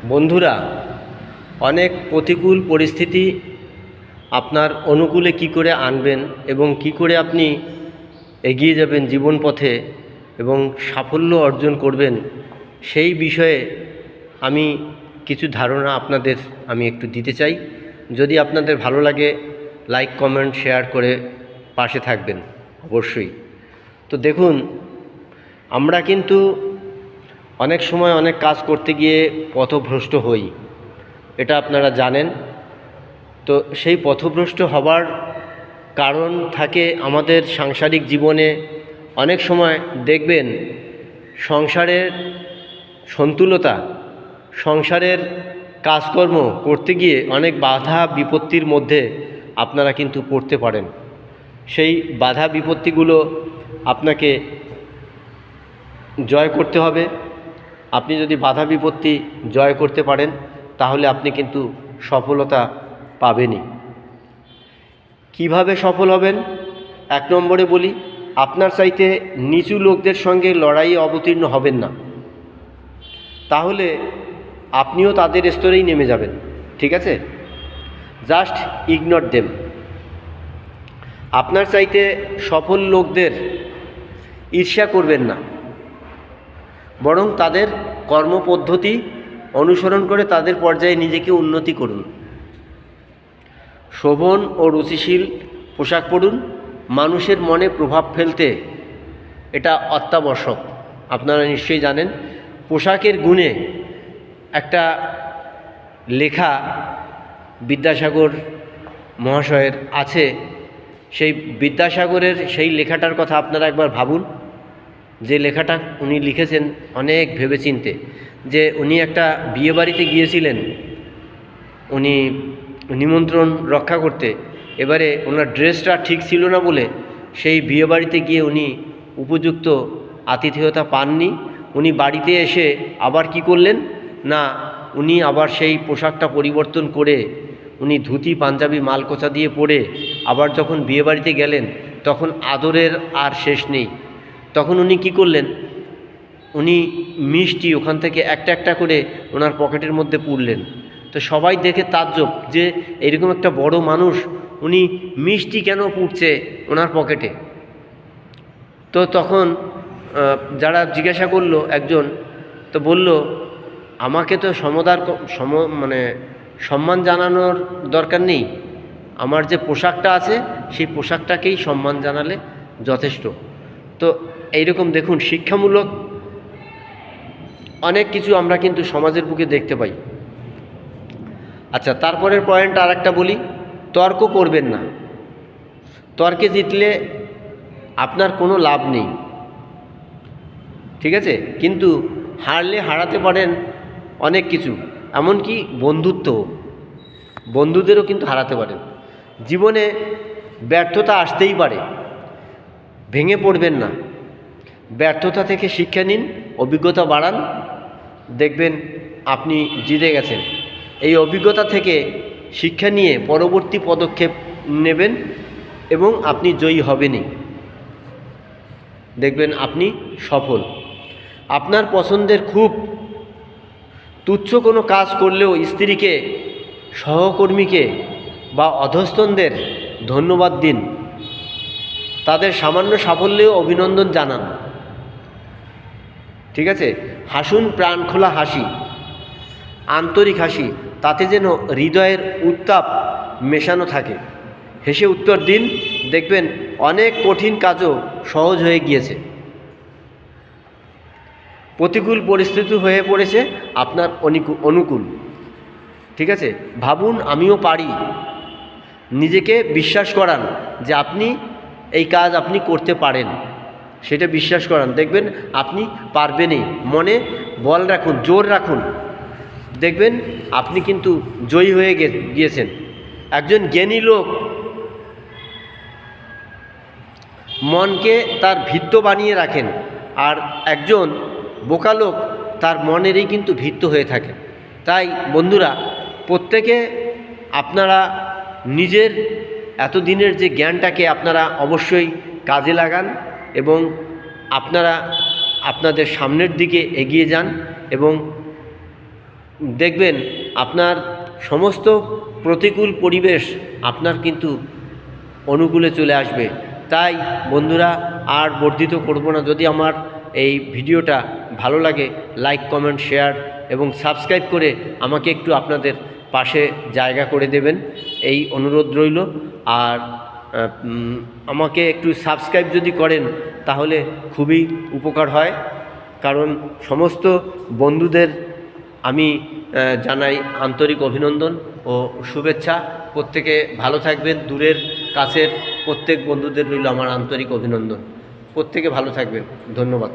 বন্ধুরা, অনেক প্রতিকূল পরিস্থিতি আপনার অনুকূলে কি করে আনবেন এবং কি করে আপনি এগিয়ে যাবেন জীবন পথে এবং সাফল্য অর্জন করবেন, সেই বিষয়ে আমি কিছু ধারণা আপনাদের একটু দিতে চাই। যদি আপনাদের ভালো লাগে, লাইক কমেন্ট শেয়ার করে পাশে থাকবেন অবশ্যই। তো দেখুন, আমরা কিন্তু অনেক সময় অনেক কাজ করতে গিয়ে পথভ্রষ্ট হই, এটা আপনারা জানেন। তো সেই পথভ্রষ্ট হবার কারণ থাকে আমাদের সাংসারিক জীবনে। অনেক সময় দেখবেন সংসারের সন্তুলতা, সংসারের কাজকর্ম করতে গিয়ে অনেক বাধা বিপত্তির মধ্যে আপনারা কিন্তু পড়তে পারেন। সেই বাধা বিপত্তিগুলো আপনাকে জয় করতে হবে। আপনি যদি বাধা বিপত্তি জয় করতে পারেন, তাহলে আপনি কিন্তু সফলতা পাবেনই। কিভাবে সফল হবেন? 1 নম্বরে বলি, আপনার চাইতে নিচু লোকদের সঙ্গে লড়াইয়ে অবতীর্ণ হবেন না, তাহলে আপনিও তাদের স্তরেই নেমে যাবেন। ঠিক আছে? Just ignore them. আপনার চাইতে সফল লোকদের ঈর্ষা করবেন না, বরং তাদের কর্মপদ্ধতি অনুসরণ করে তাদের পর্যায়ে নিজেকে উন্নতি করুন। শোভন ও রুচিশীল পোশাক পরুন। মানুষের মনে প্রভাব ফেলতে এটা অত্যাবশ্যক। আপনারা নিশ্চয়ই জানেন, পোশাকের গুণে একটা লেখা বিদ্যাসাগর মহাশয়ের আছে। সেই বিদ্যাসাগরের সেই লেখাটার কথা আপনারা একবার ভাবুন। যে লেখাটা উনি লিখেছেন অনেক ভেবেচিন্তে, যে উনি একটা বিয়েবাড়িতে গিয়েছিলেন উনি নিমন্ত্রণ রক্ষা করতে। এবারে ওনার ড্রেসটা ঠিক ছিল না বলে সেই বিয়েবাড়িতে গিয়ে উনি উপযুক্ত আতিথেয়তা পাননি। উনি বাড়িতে এসে আবার কি করলেন না, উনি আবার সেই পোশাকটা পরিবর্তন করে উনি ধুতি পাঞ্জাবি মালকোচা দিয়ে পরে আবার যখন বিয়েবাড়িতে গেলেন, তখন আদরের আর শেষ নেই। তখন উনি কি করলেন, উনি মিষ্টি ওখান থেকে একটা একটা করে ওনার পকেটের মধ্যে পুরলেন। তো সবাই দেখে তাজ্জব যে এরকম একটা বড় মানুষ, উনি মিষ্টি কেন পুড়ছে ওনার পকেটে। তো তখন যারা জিজ্ঞাসা করলো একজন, তো বলল, আমাকে তো সম্মান জানানোর দরকার নেই, আমার যে পোশাকটা আছে সেই পোশাকটাকেই সম্মান জানালে যথেষ্ট। তো এইরকম দেখুন, শিক্ষামূলক অনেক কিছু আমরা কিন্তু সমাজের বুকে দেখতে পাই। আচ্ছা, তারপরের পয়েন্ট আর একটা বলি, তর্ক করবেন না। তর্কে জিতলে আপনার কোনো লাভ নেই, ঠিক আছে? কিন্তু হারলে হারাতে পারেন অনেক কিছু, এমনকি বন্ধুদেরও কিন্তু হারাতে পারেন। জীবনে ব্যর্থতা আসতেই পারে, ভেঙে পড়বেন না। ব্যর্থতা থেকে শিক্ষা নিন, অভিজ্ঞতা বাড়ান, দেখবেন আপনি জিতে গেছেন। এই অভিজ্ঞতা থেকে শিক্ষা নিয়ে পরবর্তী পদক্ষেপ নেবেন এবং আপনি জয়ী হবেনই। দেখবেন আপনি সফল। আপনার পছন্দের খুব তুচ্ছ কোনো কাজ করলেও স্ত্রীকে, সহকর্মীকে বা অধস্তনদের ধন্যবাদ দিন। তাদের সামান্য সাফল্যেও অভিনন্দন জানান। ঠিক আছে? হাসুন, প্রাণ খোলা হাসি, আন্তরিক হাসি, তাতে যেন হৃদয়ের উত্তাপ মেশানো থাকে। হেসে উত্তর দিন, দেখবেন অনেক কঠিন কাজও সহজ হয়ে গিয়েছে। প্রতিকূল পরিস্থিতি হয়ে পড়েছে আপনার অনুকূল। ঠিক আছে? ভাবুন, আমিও পারি। নিজেকে বিশ্বাস করান যে আপনি এই কাজ আপনি করতে পারেন, সেটা বিশ্বাস করান, দেখবেন আপনি পারবেনই। মনে বল রাখুন, জোর রাখুন, দেখবেন আপনি কিন্তু জয়ী হয়ে গিয়েছেন। একজন জ্ঞানী লোক মনকে তার ভিত্ত বানিয়ে রাখেন, আর একজন বোকা লোক তার মনেরই কিন্তু ভিত্ত হয়ে থাকে। তাই বন্ধুরা, প্রত্যেকে আপনারা নিজের এতদিনের যে জ্ঞানটাকে আপনারা অবশ্যই কাজে লাগান এবং আপনারা আপনাদের সামনের দিকে এগিয়ে যান এবং দেখবেন আপনার সমস্ত প্রতিকূল পরিবেশ আপনার কিন্তু অনুকূলে চলে আসবে। তাই বন্ধুরা আর বর্ধিত করব না। যদি আমার এই ভিডিওটা ভালো লাগে লাইক কমেন্ট শেয়ার এবং সাবস্ক্রাইব করে আমাকে একটু আপনাদের পাশে জায়গা করে দেবেন, এই অনুরোধ রইল। আর আমাকে একটু সাবস্ক্রাইব যদি করেন তাহলে খুবই উপকার হয়, কারণ সমস্ত বন্ধুদের আমি জানাই আন্তরিক অভিনন্দন ও শুভেচ্ছা। প্রত্যেকে ভালো থাকবেন, দূরের কাছের প্রত্যেক বন্ধুদের রইল আমার আন্তরিক অভিনন্দন। প্রত্যেকে ভালো থাকবেন, ধন্যবাদ।